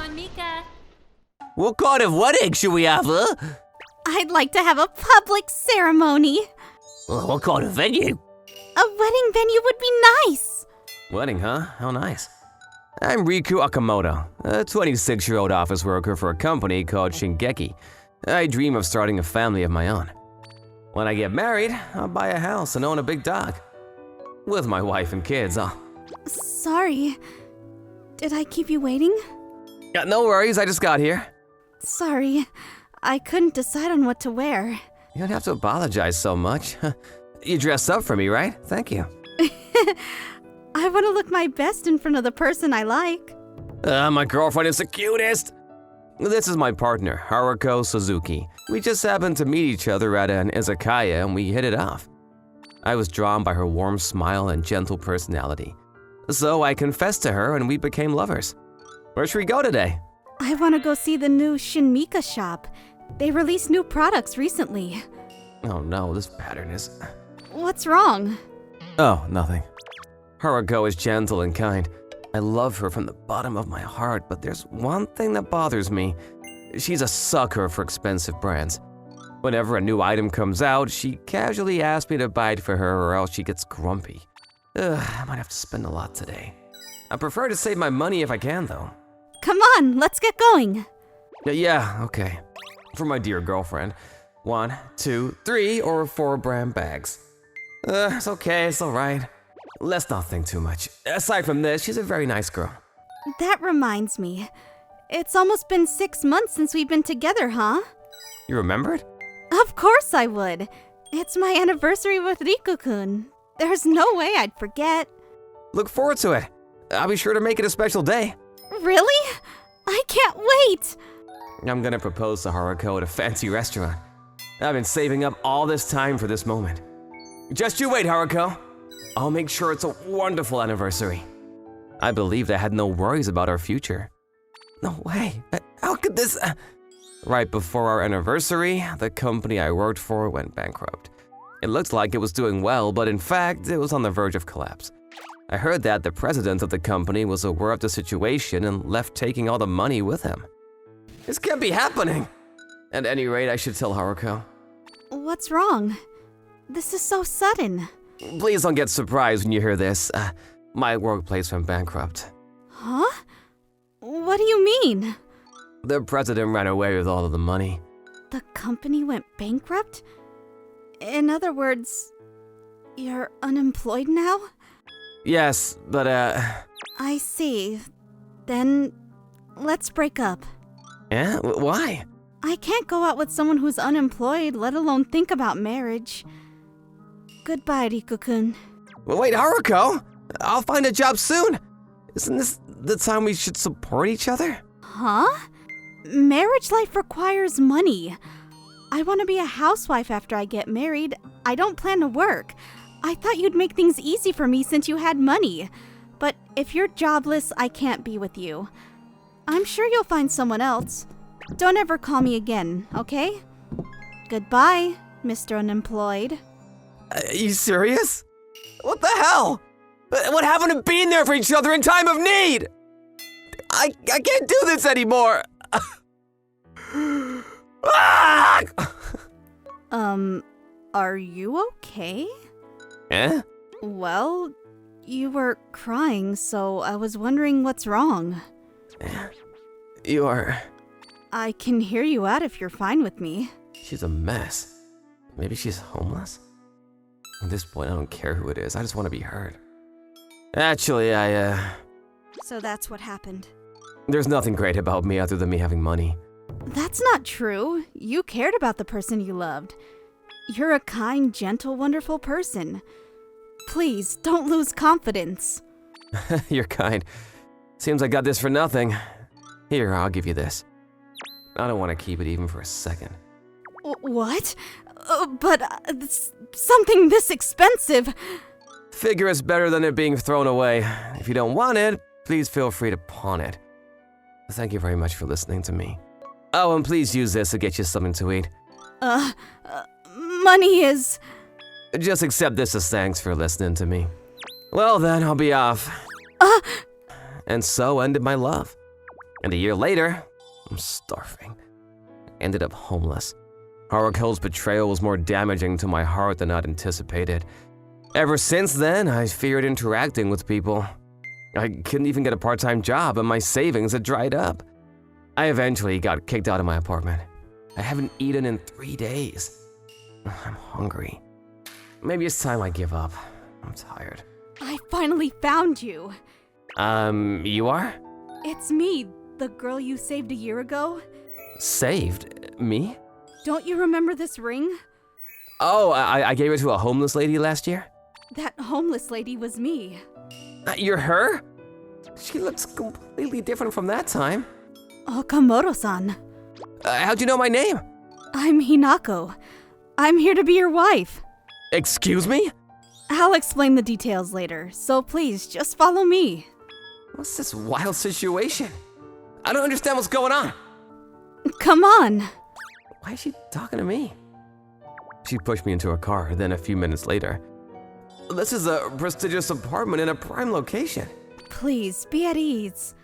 on, Mika. What kind of wedding should we have, huh? I'd like to have a public ceremony. What kind of venue? A wedding venue would be nice. Wedding, huh? How nice. I'm Riku Akamoto, a 26-year-old office worker for a company called Shingeki. I dream of starting a family of my own. When I get married, I'll buy a house and own a big dog. With my wife and kids, Sorry. Did I keep you waiting? Yeah, no worries, I just got here. Sorry. I couldn't decide on what to wear. You don't have to apologize so much. You dressed up for me, right? Thank you. I want to look my best in front of the person I like. My girlfriend is the cutest. This is my partner, Haruko Suzuki. We just happened to meet each other at an izakaya and we hit it off. I was drawn by her warm smile and gentle personality. So I confessed to her and we became lovers. Where should we go today? I want to go see the new Mika shop. They released new products recently. Oh no, this pattern is… What's wrong? Oh, nothing. Haruko is gentle and kind. I love her from the bottom of my heart, but there's one thing that bothers me. She's a sucker for expensive brands. Whenever a new item comes out, she casually asks me to buy it for her or else she gets grumpy. I might have to spend a lot today. I prefer to save my money if I can, though. Come on, let's get going. Yeah, okay. For my dear girlfriend. 1, 2, 3, or 4 brand bags. It's okay, it's alright. Let's not think too much. Aside from this, she's a very nice girl. That reminds me. It's almost been 6 months since we've been together, huh? You remembered? Of course I would. It's my anniversary with Riku-kun. There's no way I'd forget. Look forward to it. I'll be sure to make it a special day. Really? I can't wait! I'm gonna propose to Haruko at a fancy restaurant. I've been saving up all this time for this moment. Just you wait, Haruko. I'll make sure it's a wonderful anniversary. I believed I had no worries about our future. No way. How could this… Right before our anniversary, the company I worked for went bankrupt. It looked like it was doing well, but in fact, it was on the verge of collapse. I heard that the president of the company was aware of the situation and left taking all the money with him. This can't be happening! At any rate, I should tell Haruko. What's wrong? This is so sudden. Please don't get surprised when you hear this. My workplace went bankrupt. Huh? What do you mean? The president ran away with all of the money. The company went bankrupt? In other words, you're unemployed now? Yes, but I see. Then, let's break up. Yeah? Why? I can't go out with someone who's unemployed, let alone think about marriage. Goodbye, Riku-kun. Wait, Haruko! I'll find a job soon! Isn't this the time we should support each other? Huh? Marriage life requires money. I want to be a housewife after I get married. I don't plan to work. I thought you'd make things easy for me since you had money. But if you're jobless, I can't be with you. I'm sure you'll find someone else. Don't ever call me again, okay? Goodbye, Mr. Unemployed. Are you serious? What the hell? What happened to being there for each other in time of need? I can't do this anymore! Ah! Are you okay? Eh? Well, you were crying, so I was wondering what's wrong. You are… I can hear you out if you're fine with me. She's a mess. Maybe she's homeless? At this point, I don't care who it is. I just want to be heard. Actually, So that's what happened. There's nothing great about me other than me having money. That's not true. You cared about the person you loved. You're a kind, gentle, wonderful person. Please, don't lose confidence. You're kind. Seems I got this for nothing. Here, I'll give you this. I don't want to keep it even for a second. What? But something this expensive. Figure it's better than it being thrown away. If you don't want it, please feel free to pawn it. Thank you very much for listening to me. Oh, and please use this to get you something to eat. Money is… Just accept this as thanks for listening to me. Well then, I'll be off. And so ended my love. And a year later, I'm starving. I ended up homeless. Haruko's betrayal was more damaging to my heart than I'd anticipated. Ever since then, I feared interacting with people. I couldn't even get a part-time job and my savings had dried up. I eventually got kicked out of my apartment. I haven't eaten in 3 days. I'm hungry. Maybe it's time I give up. I'm tired. I finally found you. You are? It's me, the girl you saved a year ago. Saved? Me? Don't you remember this ring? Oh, I gave it to a homeless lady last year? That homeless lady was me. You're her? She looks completely different from that time. Okamoto-san. How'd you know my name? I'm Hinako. I'm here to be your wife. Excuse me? I'll explain the details later, so please just follow me. What's this wild situation? I don't understand what's going on. Come on. Why is she talking to me? She pushed me into a car, then a few minutes later. This is a prestigious apartment in a prime location. Please, be at ease.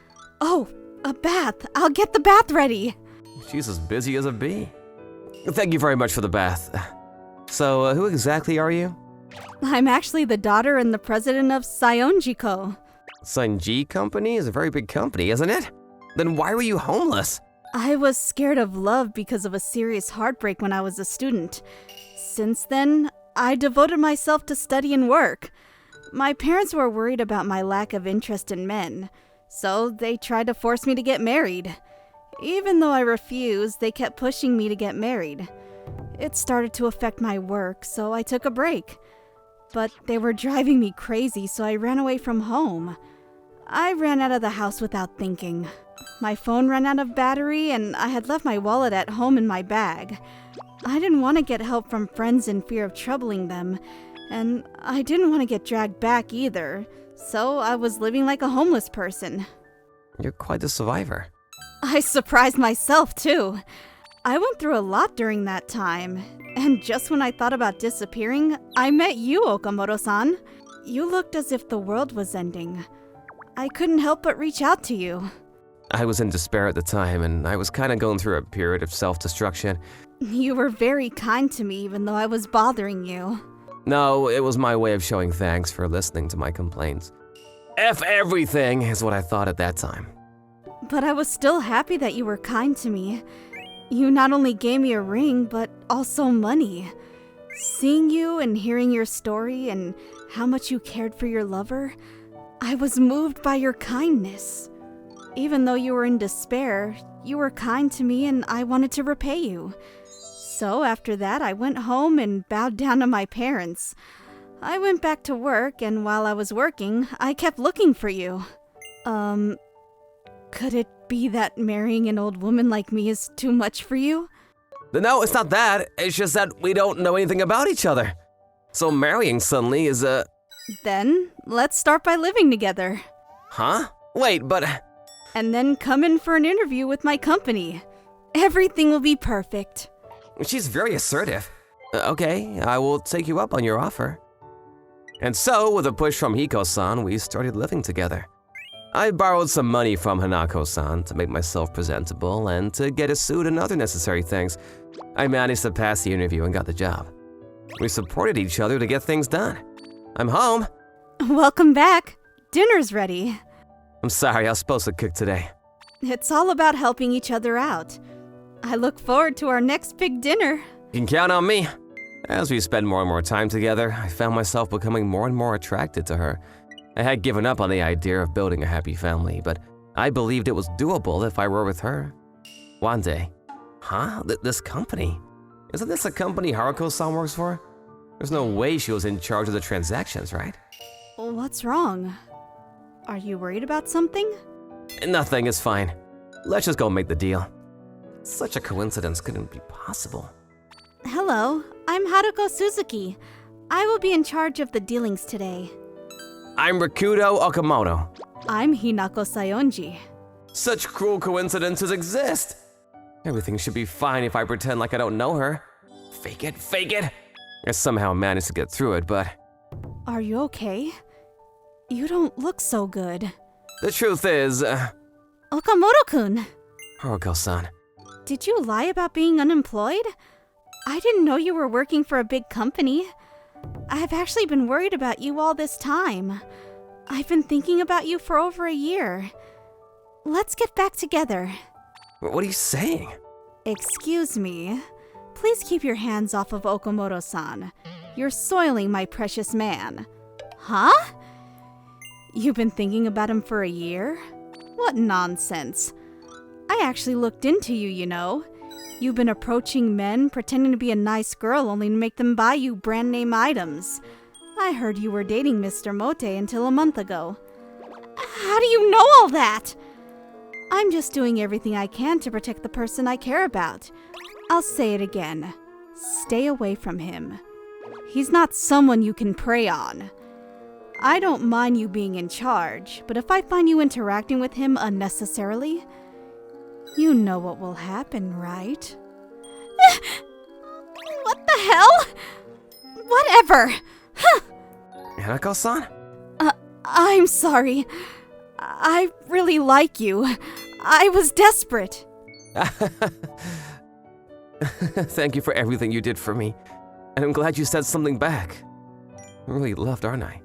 Oh, a bath. I'll get the bath ready. She's as busy as a bee. Thank you very much for the bath. So, who exactly are you? I'm actually the daughter and the president of Sayonji-ko. Sanji Company is a very big company, isn't it? Then why were you homeless? I was scared of love because of a serious heartbreak when I was a student. Since then, I devoted myself to study and work. My parents were worried about my lack of interest in men, so they tried to force me to get married. Even though I refused, they kept pushing me to get married. It started to affect my work, so I took a break. But they were driving me crazy, so I ran away from home. I ran out of the house without thinking. My phone ran out of battery, and I had left my wallet at home in my bag. I didn't want to get help from friends in fear of troubling them, and I didn't want to get dragged back either, so I was living like a homeless person. You're quite the survivor. I surprised myself, too. I went through a lot during that time, and just when I thought about disappearing, I met you, Okamoto-san. You looked as if the world was ending. I couldn't help but reach out to you. I was in despair at the time, and I was kind of going through a period of self-destruction. You were very kind to me, even though I was bothering you. No, it was my way of showing thanks for listening to my complaints. F everything is what I thought at that time. But I was still happy that you were kind to me. You not only gave me a ring, but also money. Seeing you and hearing your story and how much you cared for your lover, I was moved by your kindness. Even though you were in despair, you were kind to me and I wanted to repay you. So after that, I went home and bowed down to my parents. I went back to work, and while I was working, I kept looking for you. Could it be that marrying an old woman like me is too much for you? No, it's not that. It's just that we don't know anything about each other. So marrying suddenly is a... Then, let's start by living together. Huh? Wait, but... And then come in for an interview with my company. Everything will be perfect. She's very assertive. Okay, I will take you up on your offer. And so, with a push from Hiko-san, we started living together. I borrowed some money from Hanako-san to make myself presentable and to get a suit and other necessary things. I managed to pass the interview and got the job. We supported each other to get things done. I'm home. Welcome back. Dinner's ready. I'm sorry, I was supposed to cook today. It's all about helping each other out. I look forward to our next big dinner. You can count on me. As we spend more and more time together, I found myself becoming more and more attracted to her. I had given up on the idea of building a happy family, but I believed it was doable if I were with her. One day, this company? Isn't this a company Haruko-san works for? There's no way she was in charge of the transactions, right? What's wrong? Are you worried about something? Nothing, is fine. Let's just go make the deal. Such a coincidence couldn't be possible. Hello, I'm Haruko Suzuki. I will be in charge of the dealings today. I'm Rikudo Okamoto. I'm Hinako Sayonji. Such cruel coincidences exist. Everything should be fine if I pretend like I don't know her. Fake it, fake it. I somehow managed to get through it, but... Are you okay? You don't look so good. The truth is, Okamoto-kun, Haruko-san. did you lie about being unemployed? I didn't know you were working for a big company. I've actually been worried about you all this time. I've been thinking about you for over a year. Let's get back together. What are you saying? Excuse me. Please keep your hands off of Okamoto-san. You're soiling my precious man. Huh? You've been thinking about him for a year? What nonsense. I actually looked into you, you know. You've been approaching men, pretending to be a nice girl only to make them buy you brand name items. I heard you were dating Mr. Mote until a month ago. How do you know all that? I'm just doing everything I can to protect the person I care about. I'll say it again. Stay away from him. He's not someone you can prey on. I don't mind you being in charge, but if I find you interacting with him unnecessarily, you know what will happen, right? What the hell? Whatever. Hanako-san? I'm sorry. I really like you. I was desperate. Thank you for everything you did for me. And I'm glad you said something back. I really loved, aren't I?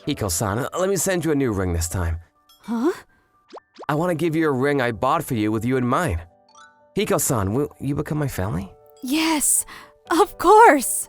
Hiko-san, let me send you a new ring this time. Huh? I want to give you a ring I bought for you with you in mind. Hiko-san, will you become my family? Yes, of course.